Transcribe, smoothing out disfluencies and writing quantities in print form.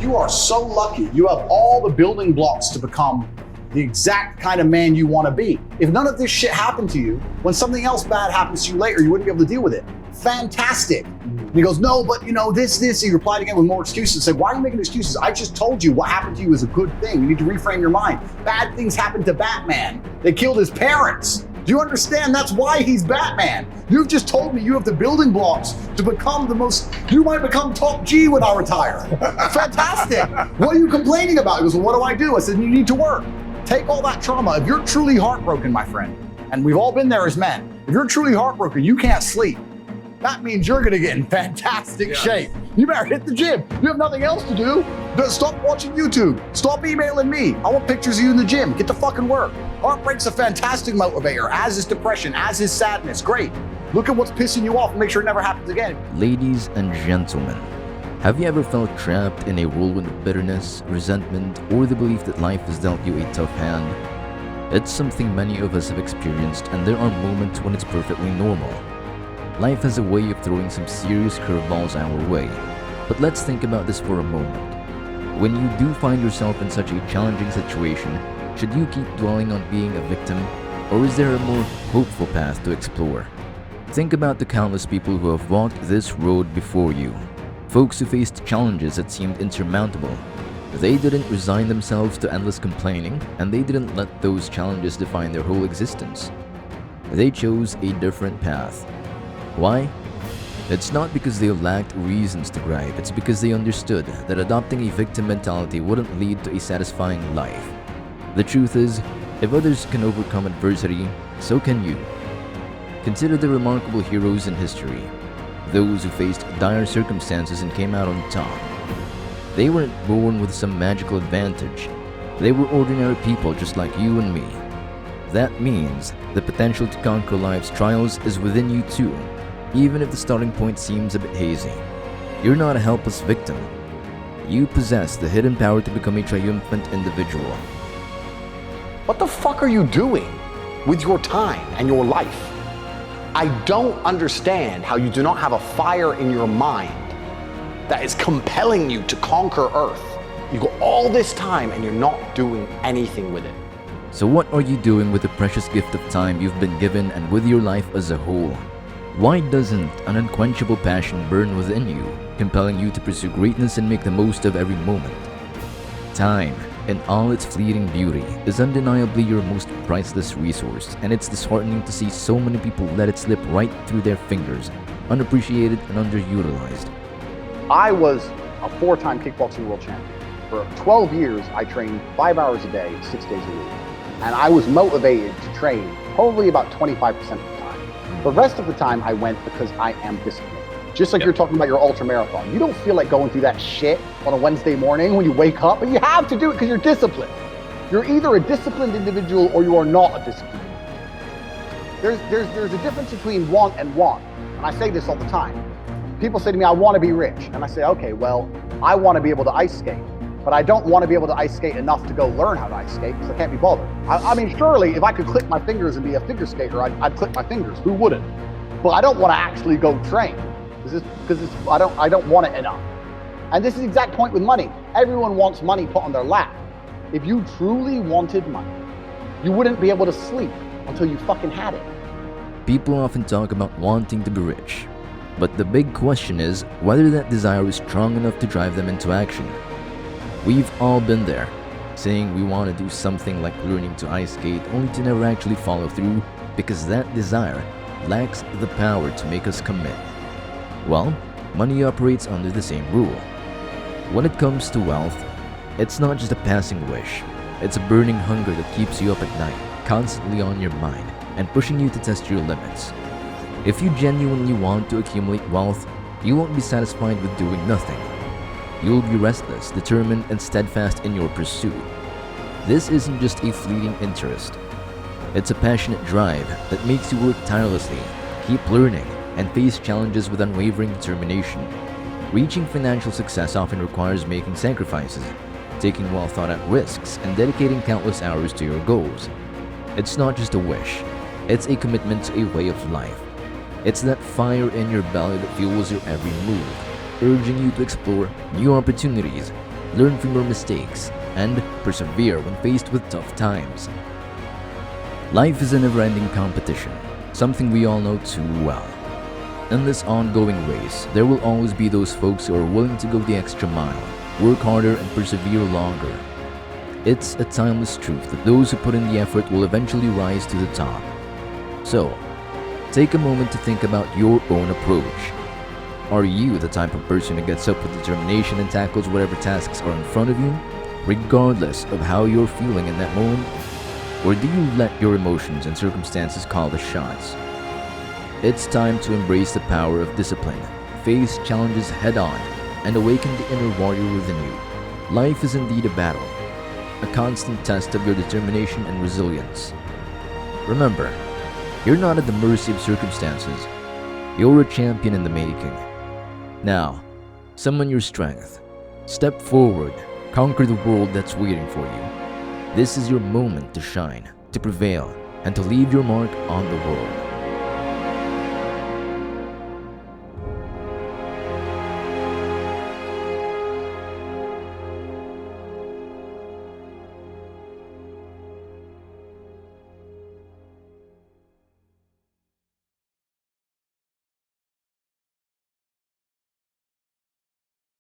You are so lucky. You have all the building blocks to become the exact kind of man you want to be. If none of this shit happened to you, when something else bad happens to you later, you wouldn't be able to deal with it. Fantastic. And he goes, no, but this. He replied again with more excuses. Said, why are you making excuses? I just told you what happened to you is a good thing. You need to reframe your mind. Bad things happened to Batman. They killed his parents. Do you understand? That's why he's Batman. You've just told me you have the building blocks to become you might become top G when I retire. Fantastic. What are you complaining about? He goes, well, what do? I said, you need to work. Take all that trauma. If you're truly heartbroken, my friend, and we've all been there as men, if you're truly heartbroken, you can't sleep. That means you're gonna get in fantastic shape. You better hit the gym. You have nothing else to do. Stop watching YouTube. Stop emailing me. I want pictures of you in the gym. Get to fucking work. Heartbreak's a fantastic motivator, as is depression, as is sadness. Great. Look at what's pissing you off and make sure it never happens again. Ladies and gentlemen, have you ever felt trapped in a whirlwind of bitterness, resentment, or the belief that life has dealt you a tough hand? It's something many of us have experienced, and there are moments when it's perfectly normal. Life has a way of throwing some serious curveballs our way. But let's think about this for a moment. When you do find yourself in such a challenging situation, should you keep dwelling on being a victim, or is there a more hopeful path to explore? Think about the countless people who have walked this road before you. Folks who faced challenges that seemed insurmountable. They didn't resign themselves to endless complaining, and they didn't let those challenges define their whole existence. They chose a different path. Why? It's not because they lacked reasons to gripe, it's because they understood that adopting a victim mentality wouldn't lead to a satisfying life. The truth is, if others can overcome adversity, so can you. Consider the remarkable heroes in history, those who faced dire circumstances and came out on top. They weren't born with some magical advantage. They were ordinary people just like you and me. That means the potential to conquer life's trials is within you too, even if the starting point seems a bit hazy. You're not a helpless victim. You possess the hidden power to become a triumphant individual. What the fuck are you doing with your time and your life? I don't understand how you do not have a fire in your mind that is compelling you to conquer Earth. You go all this time and you're not doing anything with it. So what are you doing with the precious gift of time you've been given and with your life as a whole? Why doesn't an unquenchable passion burn within you, compelling you to pursue greatness and make the most of every moment? Time, in all its fleeting beauty, is undeniably your most priceless resource, and it's disheartening to see so many people let it slip right through their fingers, unappreciated and underutilized. I was a 4-time kickboxing world champion. For 12 years, I trained 5 hours a day, 6 days a week. And I was motivated to train probably about 25% of the time. The rest of the time I went because I am disciplined. Just like you're talking about your ultra marathon. You don't feel like going through that shit on a Wednesday morning when you wake up, but you have to do it because you're disciplined. You're either a disciplined individual or you are not a disciplined individual. There's a difference between want and want. And I say this all the time. People say to me, I want to be rich. And I say, okay, well, I want to be able to ice skate. But I don't want to be able to ice skate enough to go learn how to ice skate because I can't be bothered. I mean, surely if I could click my fingers and be a figure skater, I'd click my fingers. Who wouldn't? But I don't want to actually go train because I don't want it enough. And this is the exact point with money. Everyone wants money put on their lap. If you truly wanted money, you wouldn't be able to sleep until you fucking had it. People often talk about wanting to be rich, but the big question is whether that desire is strong enough to drive them into action. We've all been there, saying we want to do something like learning to ice skate only to never actually follow through because that desire lacks the power to make us commit. Well, money operates under the same rule. When it comes to wealth, it's not just a passing wish. It's a burning hunger that keeps you up at night, constantly on your mind, and pushing you to test your limits. If you genuinely want to accumulate wealth, you won't be satisfied with doing nothing. You'll be restless, determined, and steadfast in your pursuit. This isn't just a fleeting interest. It's a passionate drive that makes you work tirelessly, keep learning, and face challenges with unwavering determination. Reaching financial success often requires making sacrifices, taking well-thought-out risks, and dedicating countless hours to your goals. It's not just a wish. It's a commitment to a way of life. It's that fire in your belly that fuels your every move, urging you to explore new opportunities, learn from your mistakes, and persevere when faced with tough times. Life is a never-ending competition, something we all know too well. In this ongoing race, there will always be those folks who are willing to go the extra mile, work harder, and persevere longer. It's a timeless truth that those who put in the effort will eventually rise to the top. So, take a moment to think about your own approach. Are you the type of person who gets up with determination and tackles whatever tasks are in front of you, regardless of how you're feeling in that moment? Or do you let your emotions and circumstances call the shots? It's time to embrace the power of discipline, face challenges head-on, and awaken the inner warrior within you. Life is indeed a battle, a constant test of your determination and resilience. Remember, you're not at the mercy of circumstances. You're a champion in the making. Now, summon your strength. Step forward, conquer the world that's waiting for you. This is your moment to shine, to prevail, and to leave your mark on the world.